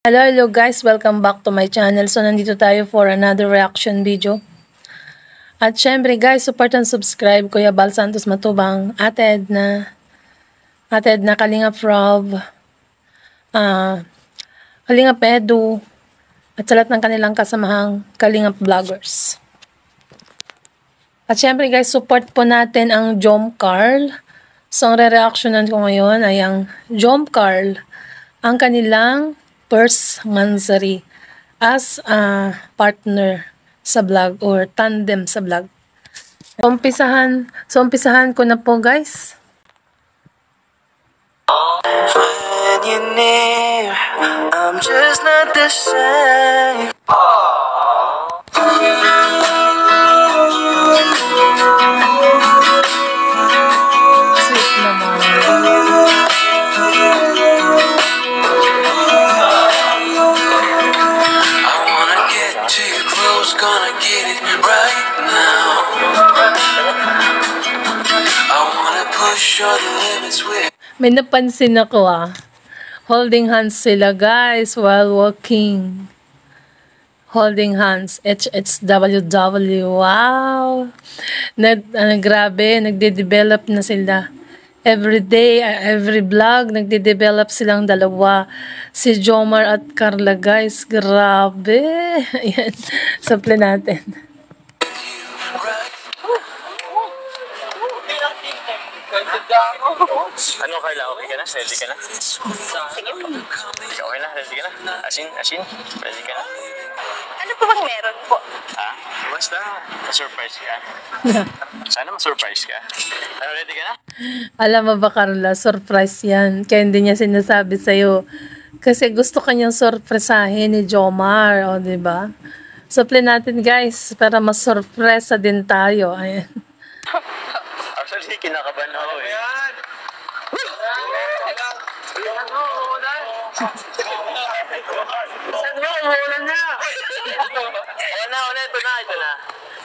Hello guys, welcome back to my channel. So nandito tayo for another reaction video. At syempre guys, support and subscribe Kuya Bal Santos Matubang, Ate Edna Kalingap Rob, Kalingap Edu, at sa lahat ng kanilang kasamahang Kalingap Vloggers. At syempre guys, support po natin ang Jom Carl. So ang re-reactionan ko ngayon ay ang Jom Carl, ang kanilang first monthsary as a partner sa vlog or tandem sa vlog. So umpisahan ko na po guys. When you're near, I'm just not the same. Sweet naman. I wanna get to you close, gonna get it right now. I wanna push all the limits with. May napansin ako holding hands sila guys while walking. Holding hands. HHWW. Wow. Grabe. Nagde-develop na sila. Every day, every vlog, nagde-develop silang dalawa. Si Jomar at Carla guys. Grabe. Ayan. Sample natin. Ano Carla? Okay ka na? Ready ka na? Sige po. Okay na? Ready ka na? Asin? Ready ka na? Ano po bang meron po? Ha? Basta, ma-surprise ka. Sana ma-surprise ka. Ano, ready ka na? Alam mo ba Carla, surprise yan. Kaya hindi niya sinasabi sa'yo. Kasi gusto kanyang sorpresahin ni Jomar. O, diba? Suple natin guys, para mas-surpresa din tayo. Ayan. Actually, kinakabahan ako eh. Saan mo? Umuulan na! Ito na.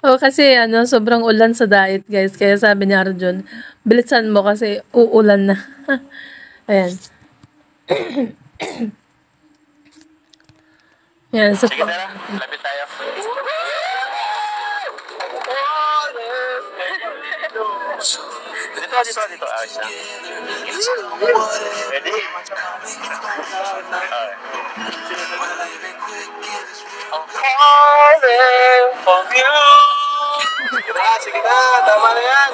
O kasi sobrang ulan sa diet guys. Kaya sabi ni Arjun, bilisan mo kasi uulan na. Ayan. Yan. So, Sige tara, lapit tayo. Dito. Ayos na. Ready? I'm calling for you. Sige na, tama na yan.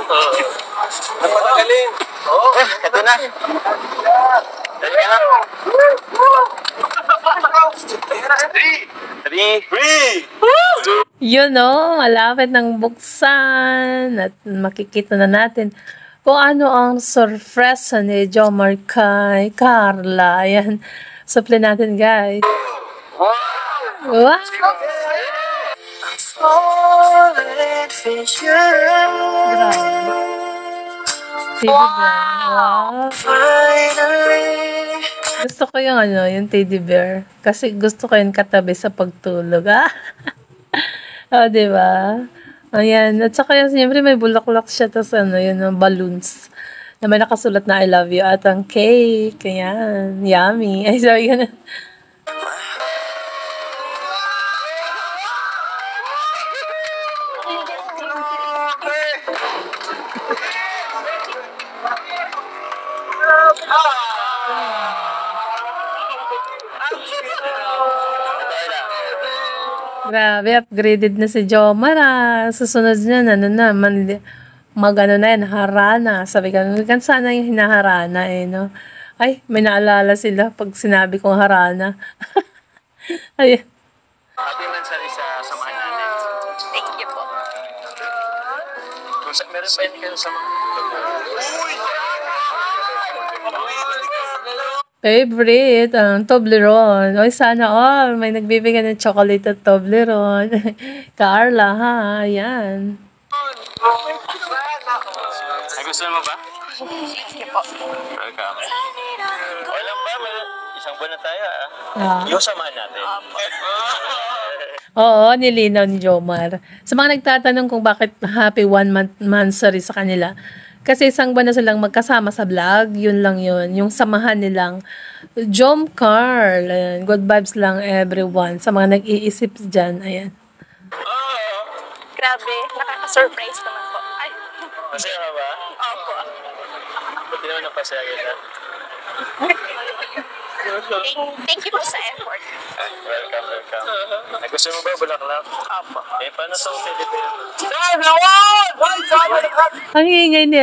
Napakagaling. Oo, ito na. Ready ka na? 3, 2, yun malapit ng buksan. At makikita na natin kung ano ang sorpresa ni Jomar kay Carla. Ayan. Suple natin guys. Wow! I'm falling for you. Teddy bear. Wow. Finally. Gusto ko yung yung teddy bear. Kasi gusto ko yung katabi sa pagtulog. O, diba? Ayan. At saka yan, siyempre may bulaklak siya. Tapos yun, balloons. Na may nakasulat na I love you. At ang cake. Ayan. Yummy. Ay, sabi ka na. Grabe, upgraded na si Jomar Susunod niya, magano na yan, harana. Sabi ka, sana yung hinaharana no? Ay, may naalala sila pag sinabi kong harana. Ay. Happy Mansari sa samahan natin. Thank you po. Kung meron pa hindi ka samahan. Favorite, ang Toblerone. Oy, sana all. May nagbibigay ng chocolate at Toblerone. Carla, Ayan. Nagustuhan mo ba? Thank you po. Welcome. Walang ba? Isang buwan na tayo Yung samahan natin. Oo, nilinaw ni Jomar. Sa mga nagtatanong kung bakit happy 1 month monthsary sa kanila, Kasi isang buwan na silang magkasama sa vlog. Yun lang yun. Yung samahan nilang Jom Carl. Ayan. Good vibes lang everyone. Sa mga nag-iisip dyan. Ayan. Grabe, nakaka-surprise naman po. Ay, Masaya ka ba? opo. Buti naman napasaya kita. Thank you po sa effort. Welcome, welcome. Gusto mo ba bulaklak? Opo. Paano tong teddy bear? Ang ingay ni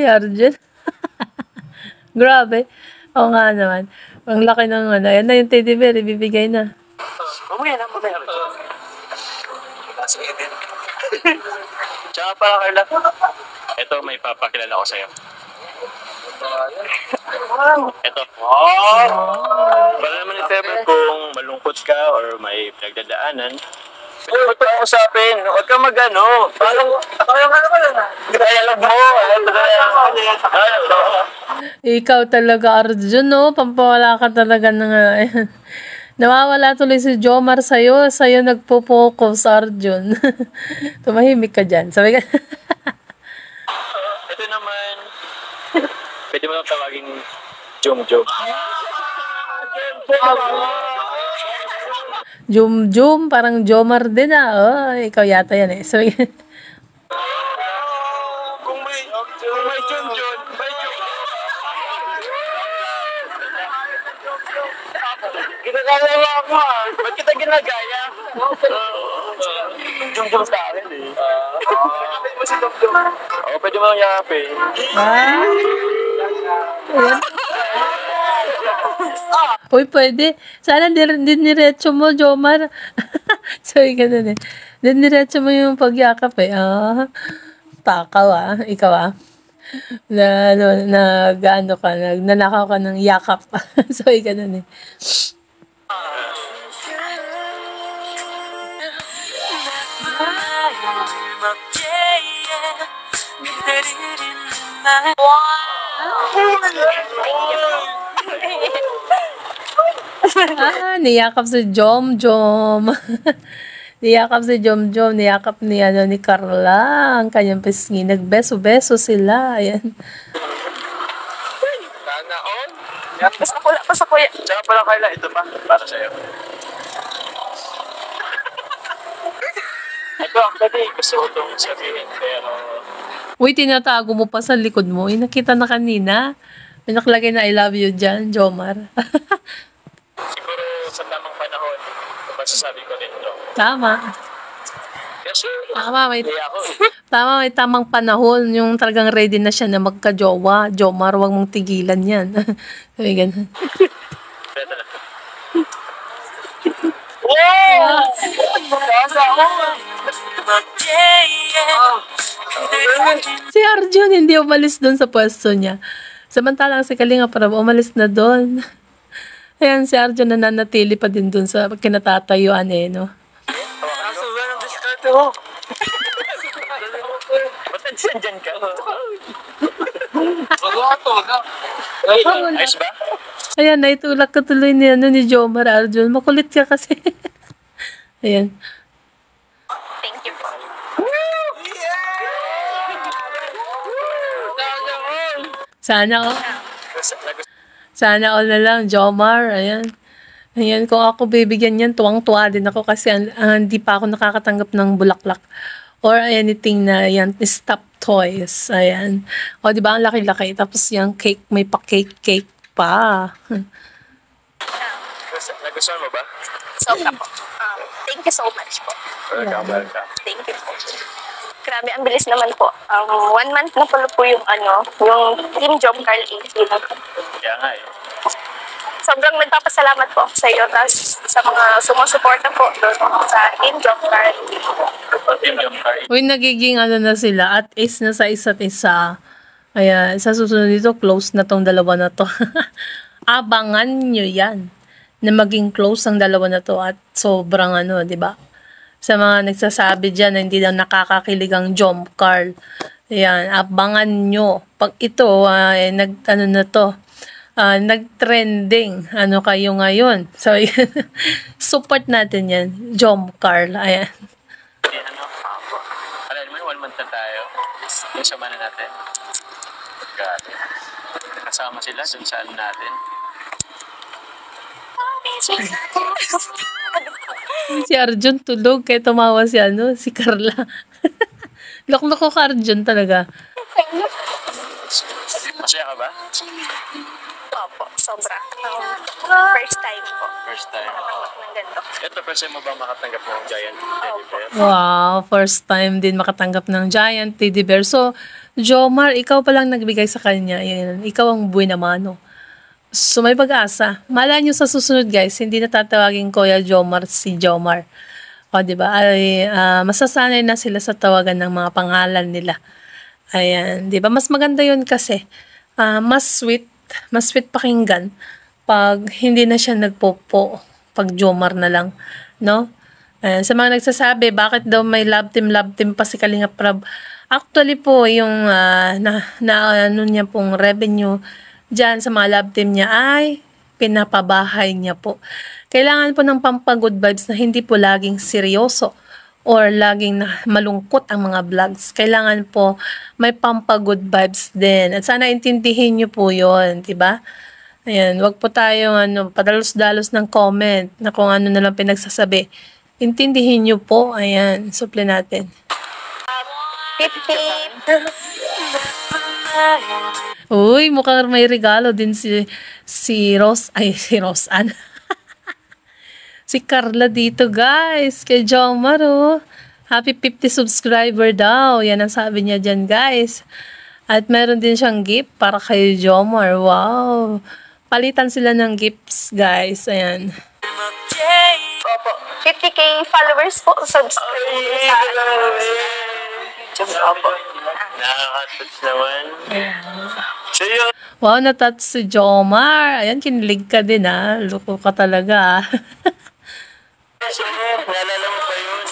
Arjun. Grabe. Oo nga naman. Ang laki ng ano. Ayan na yung teddy bear. Ibibigay na. Mamaya na. Tsaka pala, Carla. Ito, may papakilala ko sa'yo. Ito. Para naman if ever kung malungkot ka or may pinagdadaanan, pwede mo ito usapin. Huwag ka mag-ano. Parang, dialog mo. Dialog mo. Ikaw talaga, Arjun, no? Pampawala ka talaga ng... nawawala tuloy si Jomar sa'yo. Sa'yo nagpo-focus, Arjun. Tumahimik ka dyan. Sabi ka... Ito naman, pwede mo lang tawagin Jom-Jom. Jum-jum, parang Jomar din ah. Oh, ikaw yata yan eh. Sabi ka... Kung may Jom-Jom, may Jom. Ginagaya ako ah. Ba't kita ginagaya? Jom-Jom sa akin eh. Oo, pwede mo lang yakapin. Ah. Uy, pwede. Sana diniretso mo, Jomar. Sabi ka nun eh. Diniretso mo yung pagyakap eh. Ah. Pakaw ah. Ikaw ah. Nag-ano ka, nagnanakaw ka ng yakap. Sabi ka nun eh. Ah, niyakap si Jom Jom. Niyakap si Jom Jom, niyakap ni Carla, ang kanyang pisngi. Nagbeso-beso sila. Ayan. Sana all. Basta ko lang, basta kuya. Tsaka pala, Carla, ito pa, para sa'yo. Ito, actually, gusto ko itong sabihin, pero... Uy, tinatago mo pa sa likod mo. Uy, nakita na kanina. May nakalagay na I love you dyan, Jomar. Siguro sa tamang panahon, masasabi ko rin ito. Tama. Kasi, Tama, may, hindi ako. may tamang panahon. Yung talagang ready na siya na magka-jowa. Jomar, wag mong tigilan yan. Sabi ganun. Ito na. Wow! Sana all. Si Arjun hindi umalis doon sa pwesto niya. Samantalang si Kalinga Prab umalis na doon. Ayan, si Arjun nananatili pa din doon sa kinatatayuan eh, no? Kaso ba ng diskarte mo? Ba't nandiyan ka? Ayos ba? Ayan, naitulak ka tuloy ni Jomar Arjun. Makulit ka kasi. Ayan. Thank you po. Sana all. Sana all na lang, Jomar. Ayan. Ayan, kung ako bibigyan yan, tuwang-tuwa din ako kasi hindi pa ako nakakatanggap ng bulaklak or anything na yan, stop toys. Ayan. O, di ba, ang laki-laki. Tapos yung cake, may pa-cake pa. Nagustuhan mo ba? Sobra po. Thank you so much po. Welcome, welcome. Thank you po. Grabe, ang bilis naman po. 1 month na pala po yung yung Team Jom Carl AC. Kaya nga eh. Sobrang nagpapasalamat po sa iyo tas sa mga sumusuporta po doon sa Team Jom Carl. Team Jom Carl. Uy, nagiging na sila at is na sa isa't isa. Kaya sa susunod dito, close na tong dalawa na to. Abangan nyo yan na maging close ang dalawa na to at sobrang di ba? Sa mga nagsasabi dyan na hindi daw nakakakilig ang Jom Carl. Ayan, abangan nyo. Pag ito, nag-trending. Ano kayo ngayon? So, support natin yan. Jom Carl. Ayan. Alam mo, 1 month na tayo. Yung sama na natin. sila dun sa ano natin. Si Arjun tulog kaya tumawa si Carla. Loko-loko ka Arjun talaga. Masaya ka ba? Opo, sobra. First time po. First time. Nakatanggap ng ganito. Ito, first time mo ba makatanggap ng giant teddy bear? Wow, first time din makatanggap ng giant teddy bear. So, Jomar, ikaw pa lang nagbigay sa kanya. Yan, ikaw ang buhay na mano. So, may pag-asa. Malay nyo sa susunod, guys, hindi na tatawagin Kuya Jomar si Jomar. O, diba? Ay, masasanay na sila sa tawagan ng mga pangalan nila. Ayan, diba? Mas maganda yun kasi. Mas sweet pakinggan pag hindi na siya nagpopo. Pag Jomar na lang. No? Ayan, sa mga nagsasabi, bakit daw may love team pa si Kalinga Prab? Actually po, yung ano niya pong revenue dyan sa mga love team niya ay pinapabahay niya po. Kailangan po ng pampagood vibes na hindi po laging seryoso or laging malungkot ang mga vlogs. Kailangan po may pampagood vibes din. At sana intindihin niyo po yun, diba? Ayan, wag po tayong padalos-dalos ng comment na kung ano na lang pinagsasabi. Intindihin niyo po. Ayan, suple natin. 50. Uy, mukhang may regalo din si Rose Ann. Si Carla dito, guys. Kay Jomar, oh. Happy 50 subscriber daw. Yan ang sabi niya dyan, guys. At meron din siyang gift para kay Jomar. Wow. Palitan sila ng gifts, guys. Ayan. Opo. 50k followers po. Subscribe sa YouTube. Opo. Nakaka-touch naman. So yun. Wow, natouch si Jomar. Ayan, kinilig ka din, ah. Loko ka talaga, ah. So, naalala mo pa yun.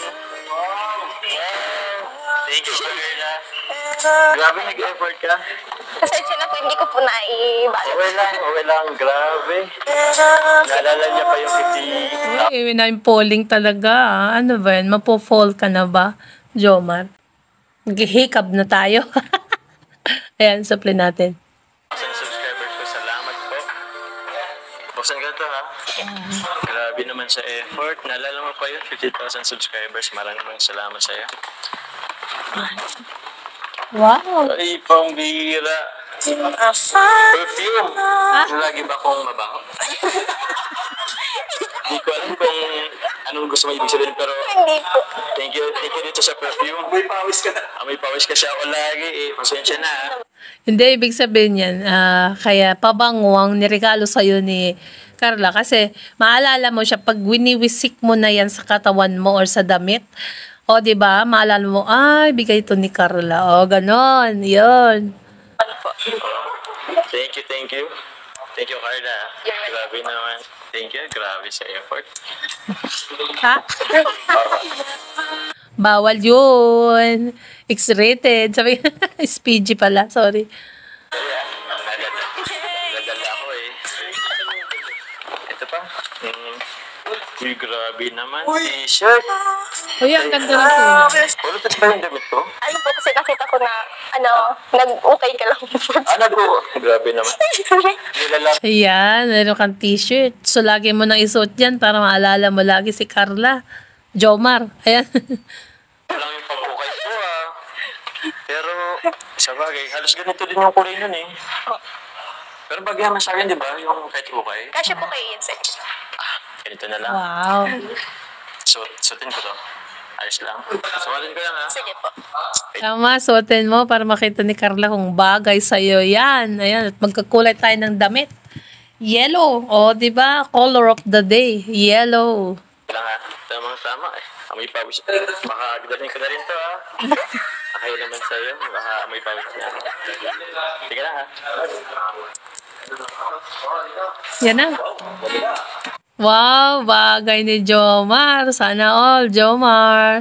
Wow. Thank you, Carla. Grabe, nag-effort ka. Pasensya na po, hindi ko po naibalot. Okay lang, grabe. Naalala niya pa yung 50. Uy, na-polling talaga, ah. Ano ba yan? Mapo-fall ka na ba, Jomar? Nag-hiccup na tayo. Ayan, supply natin. Subscribers ko, salamat po. Buksan ka to, ha? Grabe naman sa effort. Naalala mo pa yun, 50,000 subscribers. Maraming salamat sa'yo. Wow. Ay, pambira. Perfume. Lagi ba akong mabango? Hindi ko alam kung anong gusto mo ibig sabihin, pero Hindi po. thank you dito sa perfume. May pawis ka na. May pawis kasi ako lagi eh. Pasensya na, ha? Hindi, ibig sabihin yan, kaya pabanguang niregalo sa'yo ni Carla. Kasi maalala mo siya, pag winiwisik mo na yan sa katawan mo or sa damit, o diba, maalala mo, ay, bigay ito ni Carla. O, ganon, yun. Thank you. Thank you, Carla. Grabe naman. Thank you. Grabe sa effort. Ha? Bawal yun. X-rated. Sabi, SPG pala, sorry. Nadala ako eh. Ito pa. Uy, grabe naman. T-shirt. Uy, ang ganda ng kulay. Ulit ba yung damit ko? Ano po kasi nakita ko na, nag-ukay ka lang po. Ko. Grabe naman. Nilalang. Ayan, meron kang t-shirt. So, lagi mo nang isuot yan para maalala mo lagi si Carla. Jomar. Ayan. Lang yung pag-ukay ko, ah. Pero, sa bagay, halos ganito din yung kulay nun eh. Pero bagay naman sa akin, di ba? Yung kahit ukay. Kasi po kayo yun, sir. Ganito na lang. Wow. Suotin ko to. Ayos lang. Suotin ko lang, ha? Sige po. Tama, suotin mo para makita ni Carla kung bagay sa'yo yan. Ayan, at magkakulay tayo ng damit. Yellow. O, di ba? Color of the day. Yellow. Lang, ha? Tama eh. Amoy pawis. Baka agdanin ko na rin to, ha? Akayo naman sa'yo. Baka amoy pawis na. Sige lang, ha? Yan na. Wow, bagay ni Jomar. Sana all, Jomar.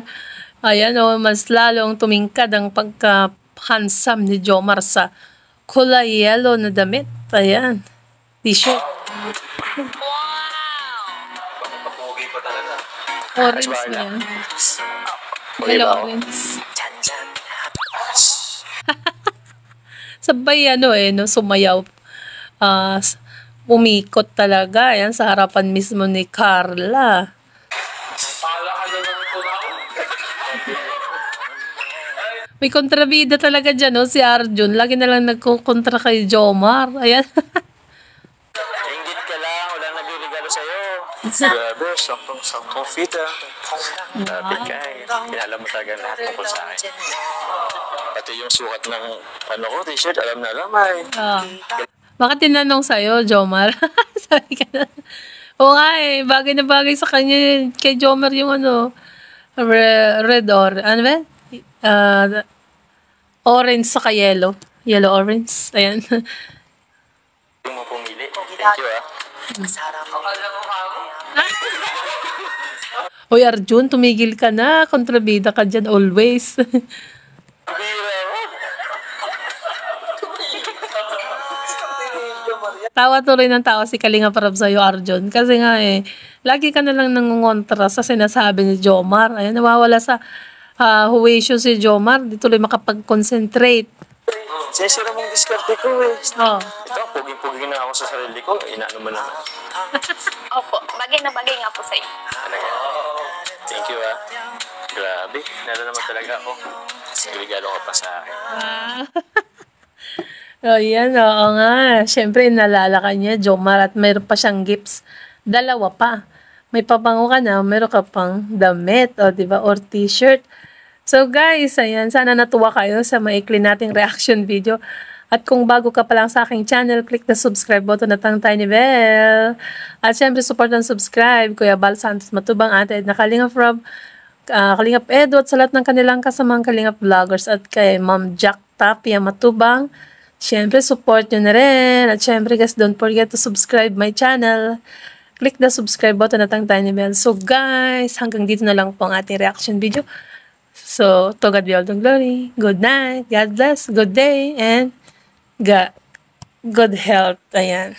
Ayan o, mas lalong tumingkad ang pagka-handsome ni Jomar sa kulay yellow na damit. Ayan. T-shirt. Papugi pa talaga. Orange na yan. Hello, orange. Sabay no, sumayaw. umikot talaga. Ayan, sa harapan mismo ni Carla. May kontrabida talaga dyan, no? Si Arjun. Lagi na lang nagkukontra kay Jomar. Ayan. Inggit ka lang, walang nagregalo sa'yo. Grabe, saktong fit ah. Lapit ka eh. Kilala mo talaga lahat tungkol sa akin. Pati yung sukat ng t-shirt, alam na alam ay. Bakit tinanong sa'yo, Jomar? Sabi ka na. Oo nga eh, bagay na bagay sa kanya. Kay Jomar yung red or, ano ba? Orange saka yellow. Yellow orange. Ayan. Yung mo pumili. Thank you ah. Hoy Arjun, tumigil ka na. Kontrabida ka dyan always. Tawa tuloy ng tawa si Kalinga Prab sa'yo, Arjun. Kasi nga lagi ka na lang nangungontra sa sinasabi ni Jomar. Ayan, nawawala sa huwisyo si Jomar. Di tuloy makapag-concentrate. Sesira mong diskarte ko eh. Oh. Ito, puging-puging na ako sa sarili ko. Inaano mo naman. Opo, bagay na bagay nga po sa inyo. Talaga. Thank you ah. Grabe, nalo naman talaga ako. Regalo ka pa sa akin. Oh, yan, oo nga. Siyempre, nalala ka niya, Jomar, at mayroon pa siyang gifts. Dalawa pa. May pabango ka na, mayroon ka pang damit, o diba, or t-shirt. So guys, ayan, sana natuwa kayo sa maikli nating reaction video. At kung bago ka pa lang sa aking channel, click the subscribe button at ang tiny bell. At syempre, support and subscribe, Kuya Bal Santos Matubang, Ate Edna Kalingap Rob, Kalingap Edo, at sa lahat ng kanilang kasamang Kalingap Vloggers, at kay Ma'am Jack Tapia Matubang. Syempre, support nyo na rin. At syempre, guys, don't forget to subscribe my channel. Click the subscribe button at ang tiny bell. So guys, hanggang dito na lang po ang ating reaction video. So, to God be all the glory. Good night. God bless. Good day. And good health. Ayan.